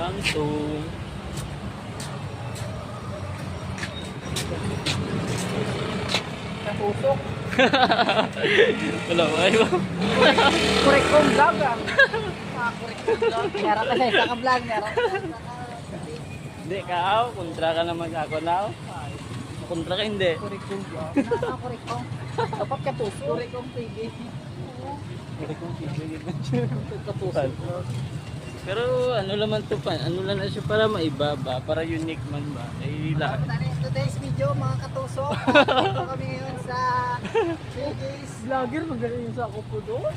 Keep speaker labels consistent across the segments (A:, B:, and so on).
A: Kangtong.
B: Katusok.
A: Wala, ayaw.
B: Korek kong vlog ah. Korek kong vlog. Meron kasi sa ka-vlog. Meron
A: Hindi ka, kontra ka naman ako na. Kontra ka hindi.
B: korek kong vlog. Korek kong. Dapat katusok. Korek kong TV.
A: Korek kong katusok. Pero ano naman to pa, ano lang na siya para maiba ba, para unique man ba. Ay lahat.
B: Today's video mga katusok. Ito kami ngayon sa Vegas. Vlogger, magaling sa ako po doon.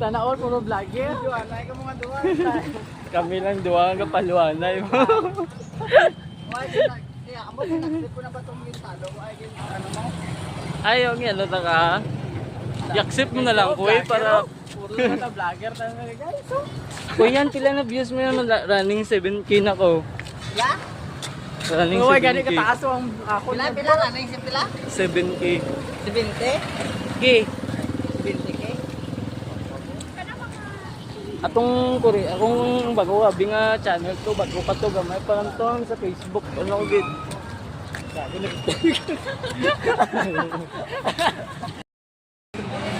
B: Sana all puro vlogger. Duwanay ka mga duwan.
A: Kami lang duwa nga paluanay mo.
B: Kaya amo pinagsip ko na ba itong lintado? Ano mo?
A: Ayaw nga, ano ta ka? Yaksip mo na lang, kuy, para...
B: Puro na vlogger na guys.
A: Kuy, yan, pila na views mo yan, running 7K na ko.
B: Yeah?
A: Running
B: Oo, gani
A: 7K.
B: kataas ang ako. Pila na ning pila?
A: 7K.
B: 70?
A: K.
B: 20k?
A: Atong akong bago abi nga channel to, bago pa to gamay parang to sa Facebook. Ano ko gid? Sabi na.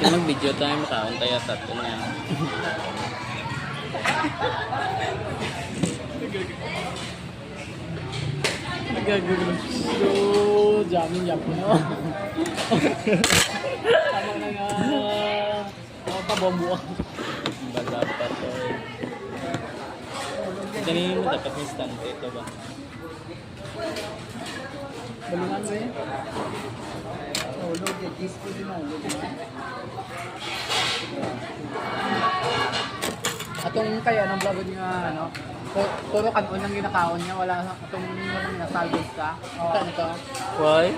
A: Yung video tayo makaon kaya tato na.
B: Nagagulo. So, jamming yapo no. Tama na nga. Ako pa bombo.
A: Bala pa to. Ganun mo dapat yung stand ito ba?
B: Balungan mo eh. Ulog eh. Disco din na ulog. Atong kaya ng vlog niya ano. Puro kanon lang ginakaon niya. Wala atong nasalvos ka. Saan ito?
A: Why?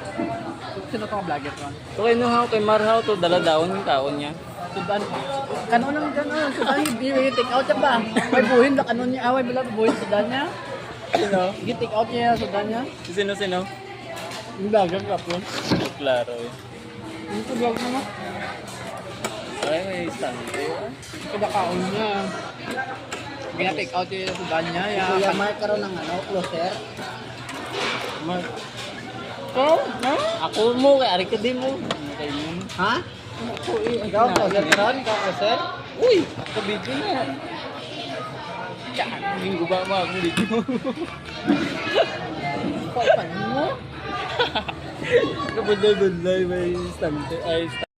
B: Sino itong vlogger ko?
A: Okay no how kay Marhaw to dala daon yung kaon niya.
B: Sudan. Kanon lang dyan. Sudan yung take out siya ba? May buhin na kanon niya. Away bila buhin sudan niya.
A: Sino?
B: Take out niya sudan niya.
A: Sino?
B: Yung vlogger ka po.
A: Klaro eh.
B: Yung vlog mo mo.
A: Ay may stand eh.
B: Kadakaon niya. Gina-take out yung sudan niya. Kuya Mark karon ng ano, closer.
A: Mark.
B: Oh, no?
A: Ako mo kay ari ka din mo. Kay mo.
B: Ha? Ikaw, closer karon? Ikaw, closer?
A: Uy, kabidyo na. Hindi ko ba ako dito.
B: Paano mo?
A: Kabudlay-budlay may stand ay